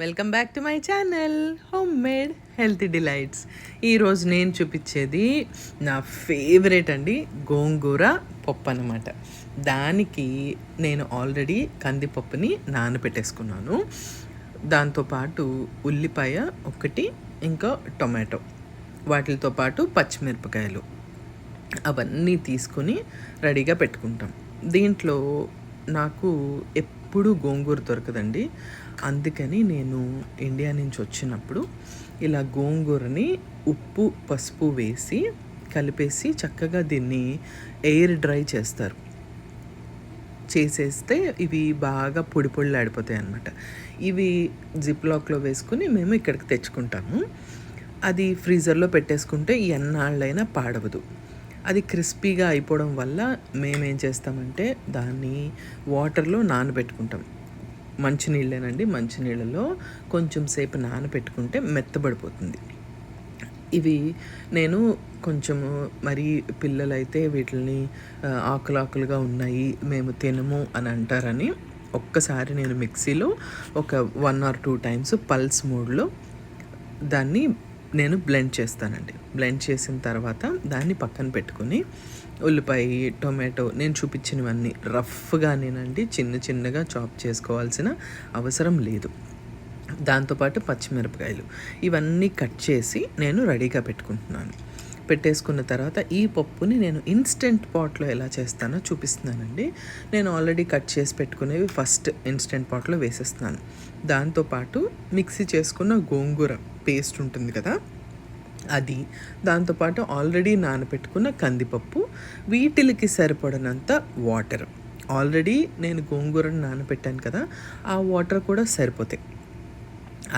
Welcome back to my channel home made healthy delights. ఈరోజు నేను చూపించేది నా ఫేవరెట్ అండి, గోంగూర పప్పు అన్నమాట. దానికి నేను ఆల్రెడీ కందిపప్పుని నానబెట్టేసుకున్నాను. దాంతోపాటు ఉల్లిపాయ ఒకటి, ఇంకా టొమాటో, వాటితో పాటు పచ్చిమిరపకాయలు అవన్నీ తీసుకొని రెడీగా పెట్టుకుంటాం. దీంట్లో నాకు ఎప్పుడు గోంగూర దొరకదండి. అందుకని నేను ఇండియా నుంచి వచ్చినప్పుడు ఇలా గోంగూరని ఉప్పు పసుపు వేసి కలిపేసి చక్కగా దీన్ని ఎయిర్ డ్రై చేసేస్తే ఇవి బాగా పొడి పొడిలాడిపోతాయి అన్నమాట. ఇవి జిప్లాక్లో వేసుకుని మేము ఇక్కడికి తెచ్చుకుంటాము. అది ఫ్రీజర్లో పెట్టేసుకుంటే ఎన్నాళ్ళైనా పాడవదు. అది క్రిస్పీగా అయిపోవడం వల్ల మేమేం చేస్తామంటే దాన్ని వాటర్లో నానబెట్టుకుంటాం. మంచినీళ్ళేనండి, మంచినీళ్ళలో కొంచెం సేపు నానబెట్టుకుంటే మెత్తబడిపోతుంది. ఇవి నేను కొంచెము మరి పిల్లలైతే వీటిని ఆకులుగా ఉన్నాయి మేము తినము అని అంటారని ఒక్కసారి నేను మిక్సీలో ఒక 1 or 2 times పల్స్ మోడ్లో దాన్ని నేను బ్లెండ్ చేస్తానండి. బ్లెండ్ చేసిన తర్వాత దాన్ని పక్కన పెట్టుకుని ఉల్లిపాయ టొమాటో నేను చూపించినవన్నీ రఫ్గానేనండి, చిన్నగా చాప్ చేసుకోవాల్సిన అవసరం లేదు. దాంతోపాటు పచ్చిమిరపకాయలు ఇవన్నీ కట్ చేసి నేను రెడీగా పెట్టేసుకున్న తర్వాత ఈ పప్పుని నేను ఇన్స్టెంట్ పాట్లో ఎలా చేస్తానో చూపిస్తున్నానండి. నేను ఆల్రెడీ కట్ చేసి పెట్టుకునేవి ఫస్ట్ ఇన్స్టెంట్ పాట్లో వేసేస్తున్నాను. దాంతోపాటు మిక్సీ చేసుకున్న గోంగూర పేస్ట్ ఉంటుంది కదా అది, దాంతోపాటు ఆల్రెడీ నానబెట్టుకున్న కందిపప్పు, వీటికి సరిపడినంత వాటర్. ఆల్రెడీ నేను గోంగూరను నానబెట్టాను కదా, ఆ వాటర్ కూడా సరిపోతాయి.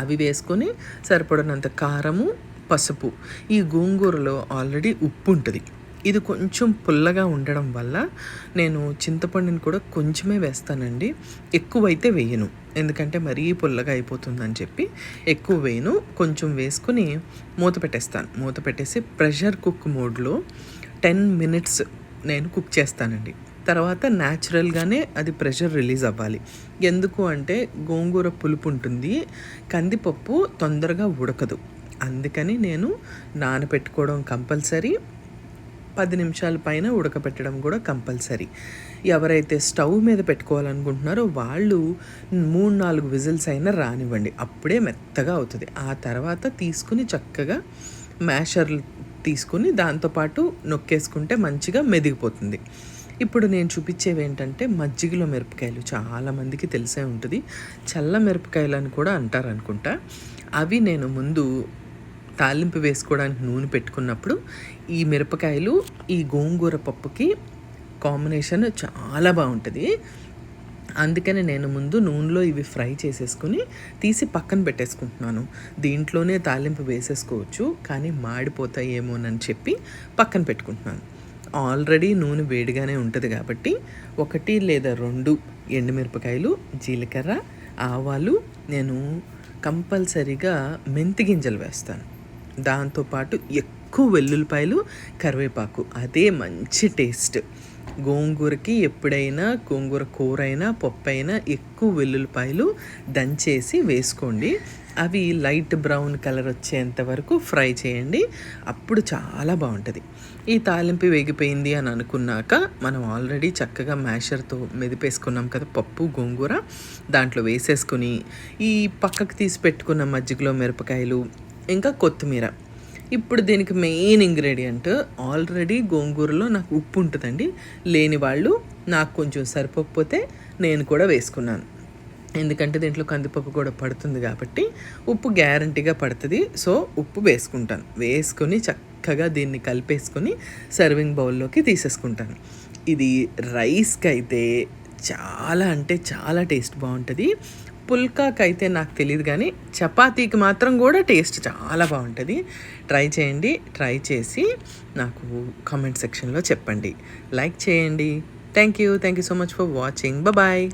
అవి వేసుకొని సరిపడినంత కారము, పసుపు. ఈ గోంగూరలో ఆల్రెడీ ఉప్పు ఉంటుంది. ఇది కొంచెం పుల్లగా ఉండడం వల్ల నేను చింతపండుని కూడా కొంచెమే వేస్తానండి, ఎక్కువైతే వేయను. ఎందుకంటే మరీ పుల్లగా అయిపోతుందని చెప్పి ఎక్కువ వేయను. కొంచెం వేసుకుని మూత పెట్టేసి ప్రెషర్ కుక్ మోడ్లో 10 minutes నేను కుక్ చేస్తానండి. తర్వాత న్యాచురల్గానే అది ప్రెషర్ రిలీజ్ అవ్వాలి. ఎందుకు అంటే గోంగూర పులుపు ఉంటుంది, కందిపప్పు తొందరగా ఉడకదు. అందుకని నేను నానబెట్టుకోవడం కంపల్సరీ, 10 నిమిషాల పైన ఉడకపెట్టడం కూడా కంపల్సరీ. ఎవరైతే స్టవ్ మీద పెట్టుకోవాలనుకుంటున్నారో వాళ్ళు 3-4 విజిల్స్ అయినా రానివ్వండి, అప్పుడే మెత్తగా అవుతుంది. ఆ తర్వాత తీసుకుని చక్కగా మ్యాషర్ తీసుకుని దాంతోపాటు నొక్కేసుకుంటే మంచిగా మెదిగిపోతుంది. ఇప్పుడు నేను చూపించేవి ఏంటంటే మజ్జిగలో మిరపకాయలు. చాలామందికి తెలిసే ఉంటుంది, చల్ల మిరపకాయలు అని కూడా అంటారు అనుకుంటా. అవి నేను ముందు తాలింపు వేసుకోవడానికి నూనె పెట్టుకున్నప్పుడు ఈ మిరపకాయలు ఈ గోంగూర పప్పుకి కాంబినేషన్ చాలా బాగుంటుంది. అందుకని నేను ముందు నూనెలో ఇవి ఫ్రై చేసేసుకుని తీసి పక్కన పెట్టేసుకుంటున్నాను. దీంట్లోనే తాలింపు వేసేసుకోవచ్చు, కానీ మాడిపోతాయేమోనని చెప్పి పక్కన పెట్టుకుంటున్నాను. ఆల్రెడీ నూనె వేడిగానే ఉంటుంది కాబట్టి 1 లేదా 2 ఎండుమిరపకాయలు, జీలకర్ర, ఆవాలు, నేను కంపల్సరీగా మెంతి గింజలు వేస్తాను. దాంతోపాటు ఎక్కువ వెల్లుల్లిపాయలు, కరివేపాకు. అదే మంచి టేస్ట్. గోంగూరకి ఎప్పుడైనా గోంగూర కూర అయినా పప్పు అయినా ఎక్కువ వెల్లుల్లిపాయలు దంచేసి వేసుకోండి. అవి లైట్ బ్రౌన్ కలర్ వచ్చేంత వరకు ఫ్రై చేయండి, అప్పుడు చాలా బాగుంటుంది. ఈ తాలింపు వేగిపోయింది అని అనుకున్నాక మనం ఆల్రెడీ చక్కగా మ్యాషర్తో మెదిపేసుకున్నాం కదా పప్పు గోంగూర, దాంట్లో వేసేసుకుని ఈ పక్కకు తీసి పెట్టుకున్న మజ్జిగలో మిరపకాయలు, ఇంకా కొత్తిమీర. ఇప్పుడు దీనికి మెయిన్ ఇంగ్రీడియంట్, ఆల్రెడీ గోంగూరలో నాకు ఉప్పు ఉంటుందండి. లేని వాళ్ళు నాకు కొంచెం సరిపోకపోతే నేను కూడా వేసుకున్నాను, ఎందుకంటే దీంట్లో కందిపప్పు కూడా పడుతుంది కాబట్టి ఉప్పు గ్యారంటీగా పడుతుంది. సో ఉప్పు వేసుకుని చక్కగా దీన్ని కలిపేసుకొని సర్వింగ్ బౌల్లోకి తీసేసుకుంటాను. ఇది రైస్కి అయితే చాలా అంటే చాలా టేస్ట్ బాగుంటుంది. పుల్కాకి అయితే నాకు తెలియదు, కానీ చపాతీకి మాత్రం కూడా టేస్ట్ చాలా బాగుంటుంది. ట్రై చేయండి. ట్రై చేసి నాకు కామెంట్ సెక్షన్లో చెప్పండి. లైక్ చేయండి. Thank you so much for watching. Bye.